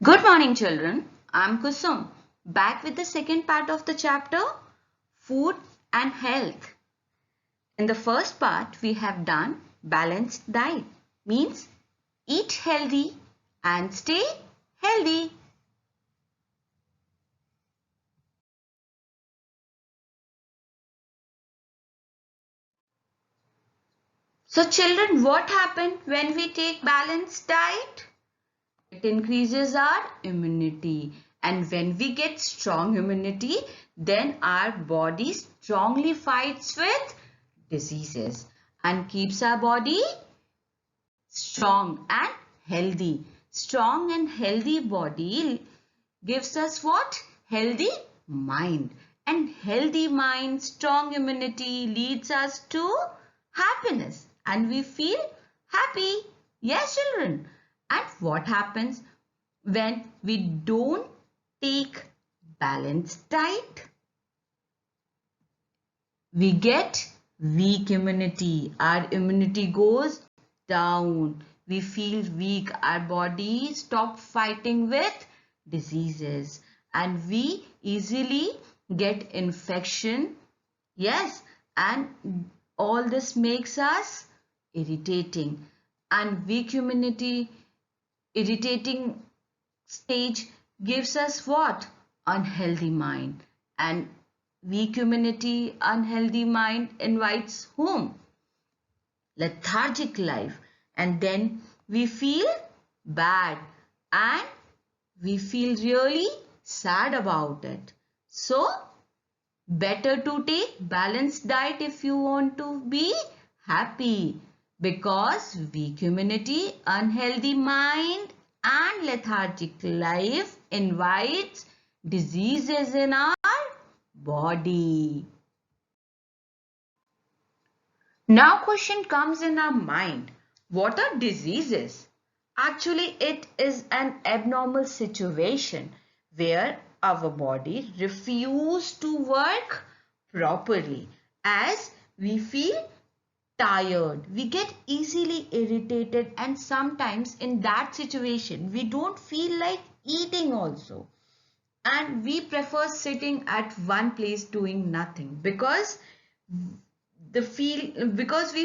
Good morning, children. I'm Kusum, back with the second part of the chapter, Food and Health. In the first part, we have done balanced diet, means eat healthy and stay healthy. So, children, what happens when we take balanced diet? It increases our immunity, and when we get strong immunity, then our body strongly fights with diseases and keeps our body strong and healthy. Strong and healthy body gives us what? Healthy mind. And healthy mind, strong immunity leads us to happiness. And we feel happy. Yes, children. And what happens when we don't take balanced diet? We get weak immunity. Our immunity goes down. We feel weak. Our body stops fighting with diseases and we easily get infection. Yes, and all this makes us irritating, and weak immunity, irritating stage gives us what? Unhealthy mind. And weak immunity, unhealthy mind invites whom? Lethargic life. And then we feel bad and we feel really sad about it. So, better to take balanced diet if you want to be happy, because weak immunity, unhealthy mind and lethargic life invites diseases in our body. Now question comes in our mind, what are diseases? Actually, it is an abnormal situation where our body refuses to work properly as we feel tired. We get easily irritated, and sometimes in that situation we don't feel like eating also. And we prefer sitting at one place doing nothing because we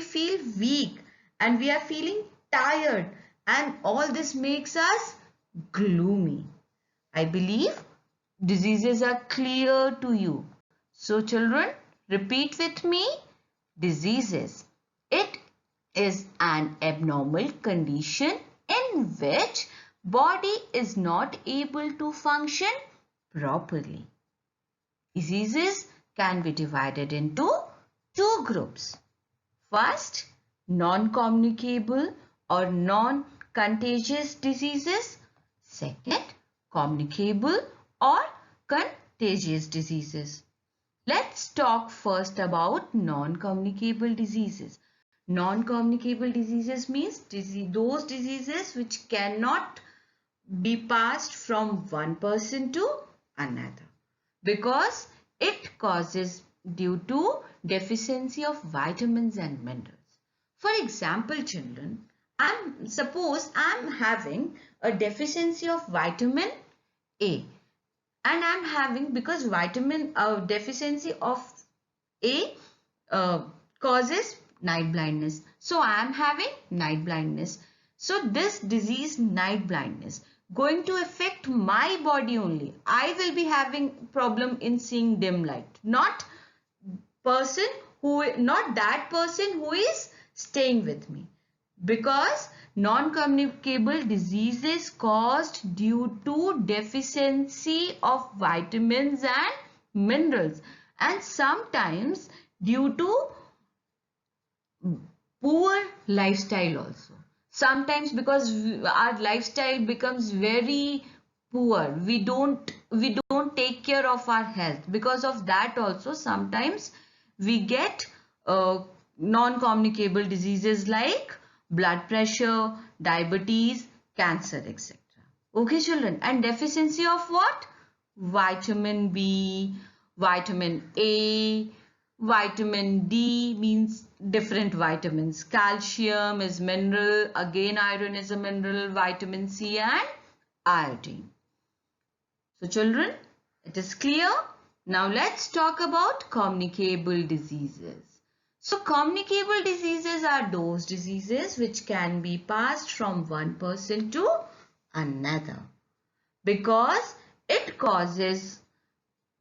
feel weak and we are feeling tired, and all this makes us gloomy. I believe diseases are clear to you. So children, repeat with me. Diseases. It is an abnormal condition in which body is not able to function properly. Diseases can be divided into two groups. First, non-communicable or non-contagious diseases. Second, communicable or contagious diseases. Let's talk first about non-communicable diseases. Non-communicable diseases means those diseases which cannot be passed from one person to another because it causes due to deficiency of vitamins and minerals. For example, children, suppose I'm having a deficiency of vitamin A, and I'm having, because vitamin deficiency of A causes night blindness. So I am having night blindness. So this disease, night blindness, going to affect my body only. I will be having problem in seeing dim light, not that person who is staying with me, because non-communicable diseases caused due to deficiency of vitamins and minerals, and sometimes due to poor lifestyle also. Sometimes because our lifestyle becomes very poor, we don't take care of our health. Because of that also sometimes we get non-communicable diseases like blood pressure, diabetes, cancer, etc. Okay, children. And deficiency of what? Vitamin B, vitamin A, vitamin D means different vitamins. Calcium is mineral, again iron is a mineral, vitamin C and iodine. So children, it is clear. Now let's talk about communicable diseases. So communicable diseases are those diseases which can be passed from one person to another because it causes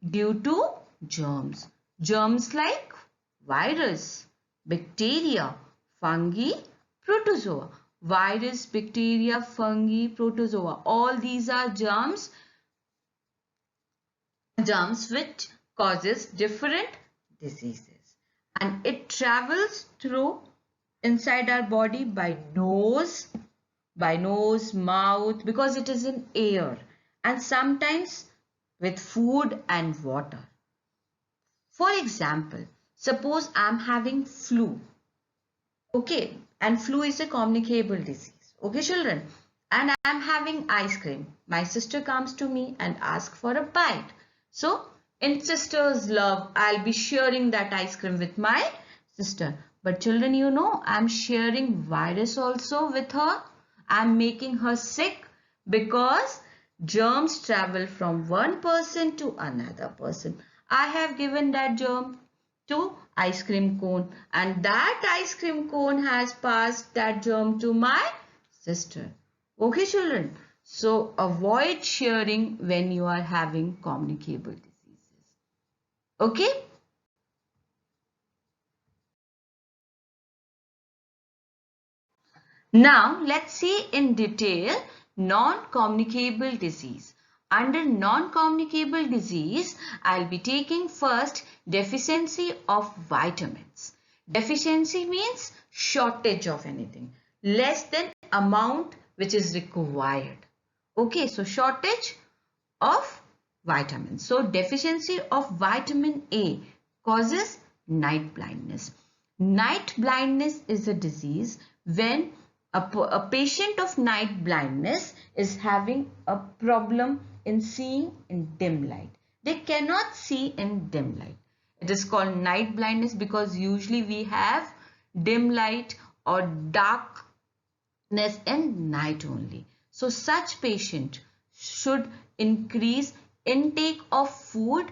due to germs. Germs like virus, bacteria, fungi, protozoa. Virus, bacteria, fungi, protozoa. All these are germs which causes different diseases, and it travels through inside our body by nose, mouth, because it is in air, and sometimes with food and water. For example, suppose I'm having flu, okay, and flu is a communicable disease, okay children, and I'm having ice cream. My sister comes to me and asks for a bite. So in sister's love, I'll be sharing that ice cream with my sister. But children, you know, I'm sharing virus also with her. I'm making her sick because germs travel from one person to another person. I have given that germ to ice cream cone, and that ice cream cone has passed that germ to my sister. Okay children, so avoid sharing when you are having communicable diseases. Okay. Now let's see in detail non-communicable disease. Under non-communicable disease, I'll be taking first deficiency of vitamins. Deficiency means shortage of anything, less than amount which is required. Okay, so shortage of vitamins. So deficiency of vitamin A causes night blindness. Night blindness is a disease when a patient of night blindness is having a problem in seeing in dim light. They cannot see in dim light. It is called night blindness because usually we have dim light or darkness in night only. So such patient should increase intake of food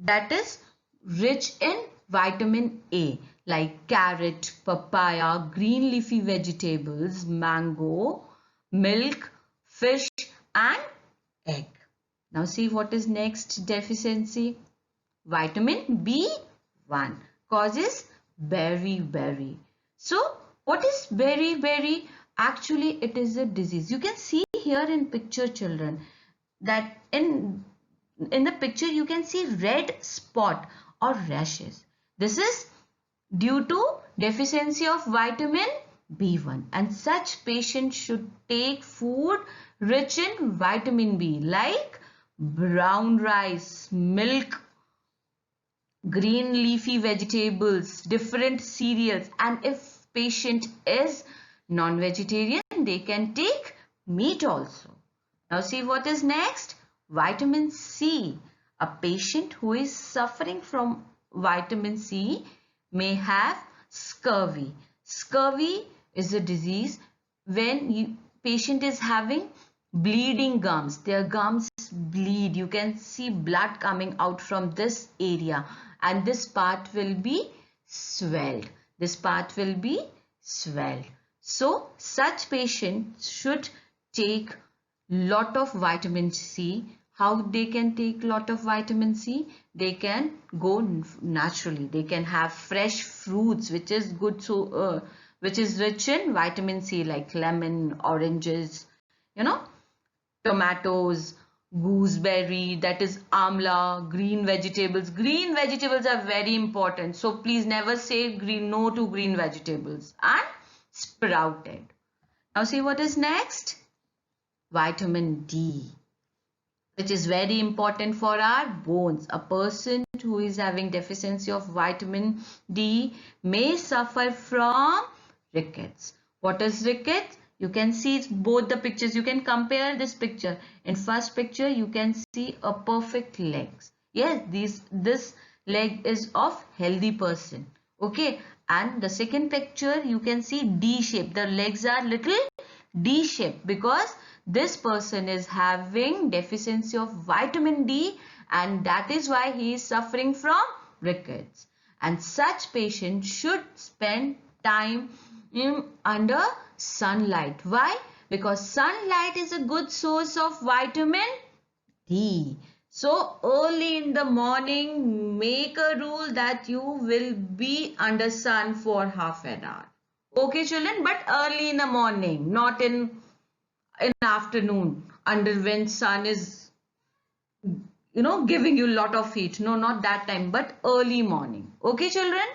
that is rich in vitamin A, like carrot, papaya, green leafy vegetables, mango, milk, fish and egg. Now see what is next deficiency. Vitamin B1 causes beriberi. So what is beriberi? Actually it is a disease. You can see here in picture children that in the picture you can see red spot or rashes. This is due to deficiency of vitamin B1, and such patients should take food rich in vitamin B like brown rice, milk, green leafy vegetables, different cereals, and if patient is non-vegetarian, they can take meat also. Now see what is next. Vitamin C. A patient who is suffering from vitamin C may have scurvy. Scurvy is a disease when patient is having bleeding gums. Their gums bleed. You can see blood coming out from this area, and this part will be swelled. This part will be swelled. So such patients should take lot of vitamin C. How they can take lot of vitamin C? They can go naturally. They can have fresh fruits which is good, so which is rich in vitamin C, like lemon, oranges, you know, tomatoes, gooseberry, that is amla, green vegetables. Green vegetables are very important. So please never say no to green vegetables. And sprouted. Now see what is next. Vitamin D, which is very important for our bones. A person who is having deficiency of vitamin D may suffer from rickets. What is rickets? You can see both the pictures. You can compare this picture. In first picture, you can see a perfect legs. Yes, this leg is of healthy person. Okay, and the second picture, you can see D shape. The legs are little D shape, because this person is having deficiency of vitamin D, and that is why he is suffering from rickets. And such patient should spend time under sunlight. Why? Because sunlight is a good source of vitamin D. So early in the morning, make a rule that you will be under sun for half an hour. Okay, children, but early in the morning, not in afternoon, under when sun is, giving you lot of heat. No, not that time, but early morning. Okay, children.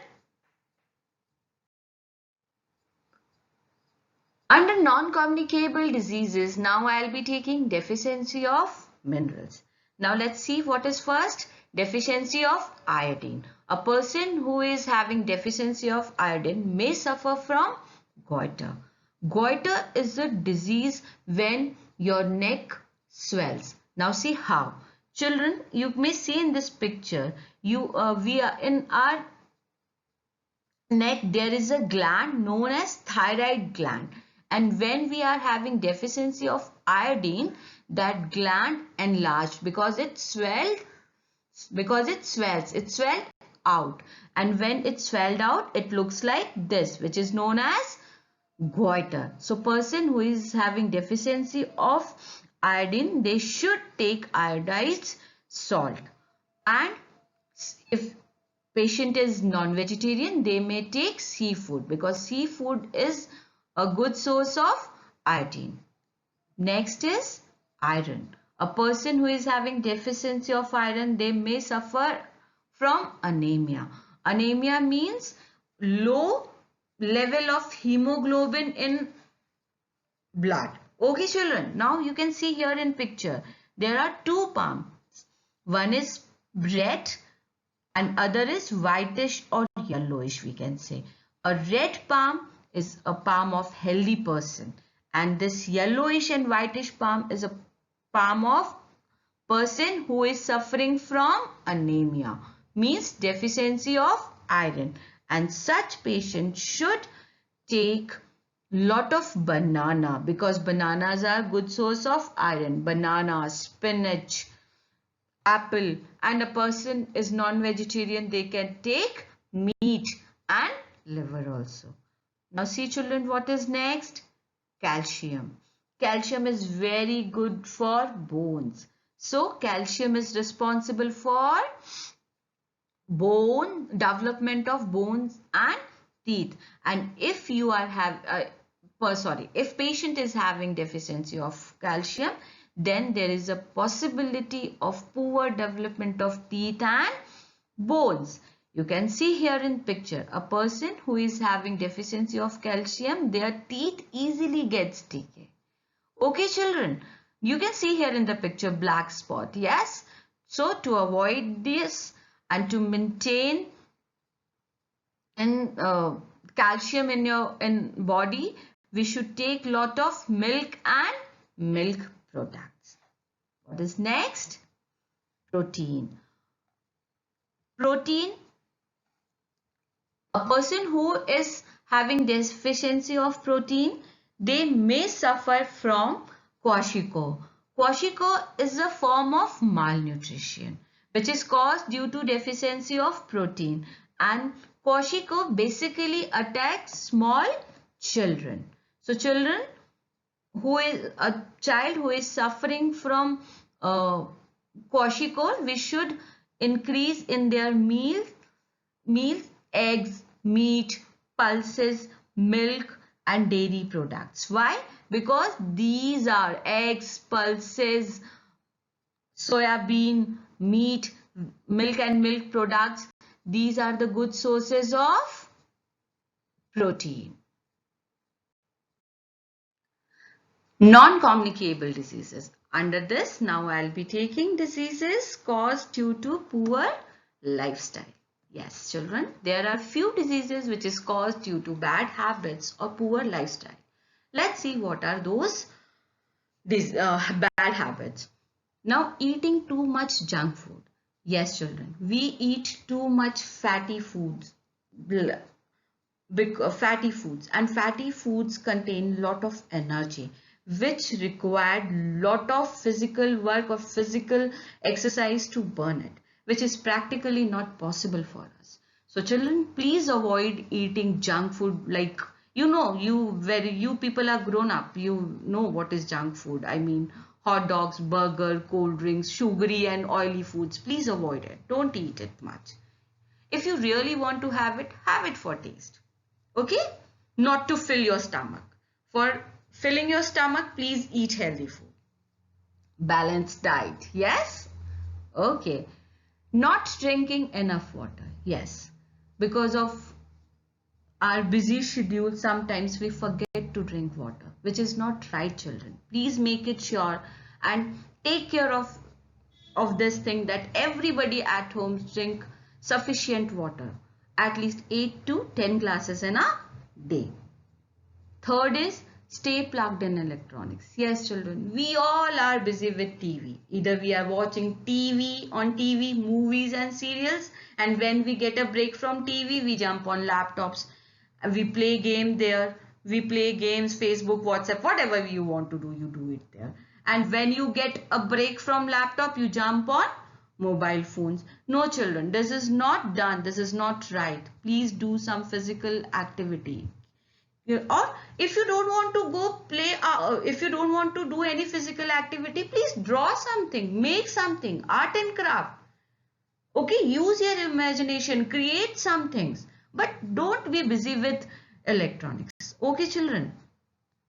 Under non-communicable diseases, now I'll be taking deficiency of minerals. Now let's see what is first. Deficiency of iodine. A person who is having deficiency of iodine may suffer from goiter. Goiter is a disease when your neck swells. Now see how. Children, you may see in this picture, we are in our neck, there is a gland known as thyroid gland, and when we are having deficiency of iodine, that gland enlarged because it swelled out, and when it swelled out, it looks like this, which is known as goiter. So person who is having deficiency of iodine, they should take iodized salt. And if patient is non-vegetarian, they may take seafood, because seafood is a good source of iodine. Next is iron. A person who is having deficiency of iron, they may suffer from anemia. Anemia means low level of hemoglobin in blood. Okay, children. Now you can see here in picture, there are two palms. One is red and other is whitish or yellowish, we can say. A red palm is a palm of healthy person, and this yellowish and whitish palm is a palm of person who is suffering from anemia, means deficiency of iron, and such patient should take lot of banana, because bananas are good source of iron. Banana, spinach, apple. And a person is non-vegetarian, they can take meat and liver also. Now see children, what is next? Calcium. Calcium is very good for bones. So calcium is responsible for bone development of bones and teeth. And if you are if patient is having deficiency of calcium, then there is a possibility of poor development of teeth and bones. You can see here in picture, a person who is having deficiency of calcium, their teeth easily gets decay. Okay children, you can see here in the picture black spot. Yes, so to avoid this and to maintain calcium in your body, we should take lot of milk and milk products. What is next? Protein. Protein. A person who is having deficiency of protein, they may suffer from kwashiorkor. Kwashiorkor is a form of malnutrition which is caused due to deficiency of protein, and kwashiorkor basically attacks small children. So children a child who is suffering from kwashiorkor, we should increase in their meals, eggs, meat, pulses, milk and dairy products. Why? Because these are eggs, pulses, soya bean, meat, milk and milk products. These are the good sources of protein. Non-communicable diseases. Under this, now I'll be taking diseases caused due to poor lifestyle. Yes, children, there are few diseases which is caused due to bad habits or poor lifestyle. Let's see what are those bad habits. Now, eating too much junk food. Yes, children, we eat too much fatty foods, fatty foods, and fatty foods contain lot of energy which required lot of physical work or physical exercise to burn it, which is practically not possible for us. So children, please avoid eating junk food. Like, you people are grown up, you know what is junk food. I mean, hot dogs, burger, cold drinks, sugary and oily foods. Please avoid it. Don't eat it much. If you really want to have it for taste. Okay? Not to fill your stomach. For filling your stomach, please eat healthy food. Balanced diet. Yes? Okay. Not drinking enough water. Yes. Because of our busy schedule, sometimes we forget to drink water, which is not right, children. Please make it sure and take care of this thing, that everybody at home drink sufficient water, at least 8 to 10 glasses in a day. Third is stay plugged in electronics. Yes, children, we all are busy with TV. Either we are watching TV, movies and serials, and when we get a break from TV, we jump on laptops. We play game there. We play games, Facebook, WhatsApp, whatever you want to do, you do it there. And when you get a break from laptop, you jump on mobile phones. No, children, this is not done. This is not right. Please do some physical activity. Or if you don't want to go play, if you don't want to do any physical activity, please draw something, make something, art and craft. Okay, use your imagination, create some things, but don't be busy with electronics. Okay, children.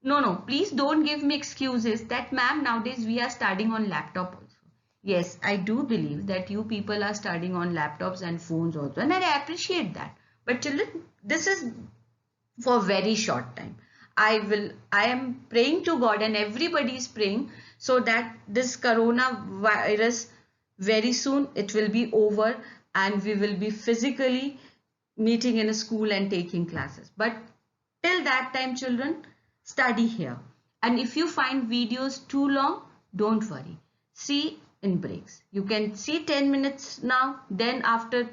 No, please don't give me excuses that, ma'am, nowadays we are studying on laptop also. Yes, I do believe that you people are studying on laptops and phones also, and I appreciate that. But children, this is for very short time. I am praying to God, and everybody is praying, so that this coronavirus, very soon it will be over and we will be physically meeting in a school and taking classes. But till that time, children, study here. And if you find videos too long, don't worry. See in breaks. You can see 10 minutes now, then after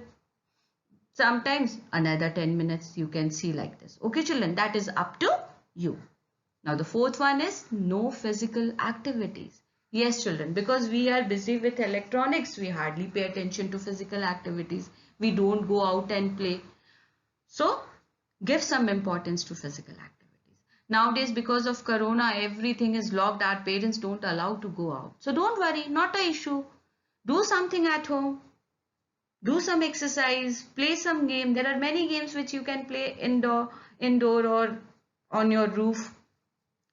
sometimes another 10 minutes you can see like this. Okay, children, that is up to you. Now the fourth one is no physical activities. Yes, children, because we are busy with electronics, we hardly pay attention to physical activities. We don't go out and play. So give some importance to physical activities. Nowadays, because of corona, everything is locked. Our parents don't allow to go out. So don't worry, not an issue. Do something at home. Do some exercise, play some game. There are many games which you can play indoor or on your roof.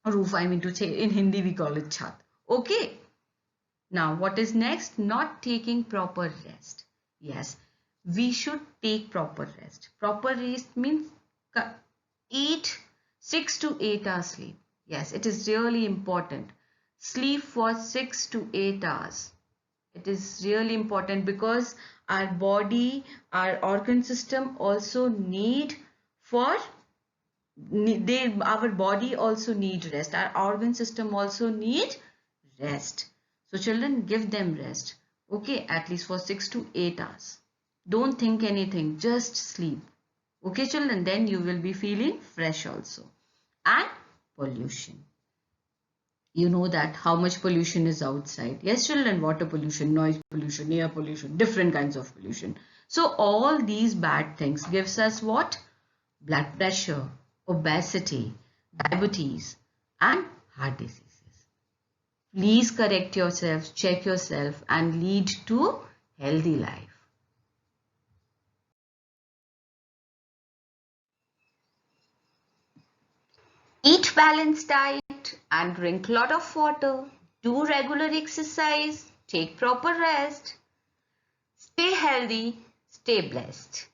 Roof, I mean to say, in Hindi we call it chhat. Okay. Now what is next? Not taking proper rest. Yes, we should take proper rest. Proper rest means 6 to 8 hours sleep. Yes, it is really important. Sleep for 6 to 8 hours. It is really important because our body, our organ system also need our body also need rest. Our organ system also need rest. So children, give them rest. Okay, at least for 6 to 8 hours. Don't think anything, just sleep. Okay, children, then you will be feeling fresh also. And pollution. You know that how much pollution is outside. Yes, children, water pollution, noise pollution, air pollution, different kinds of pollution. So all these bad things gives us what? Blood pressure, obesity, diabetes, and heart diseases. Please correct yourself, check yourself, and lead to healthy life. Eat balanced diet and drink lot of water. Do regular exercise. Take proper rest. Stay healthy. Stay blessed.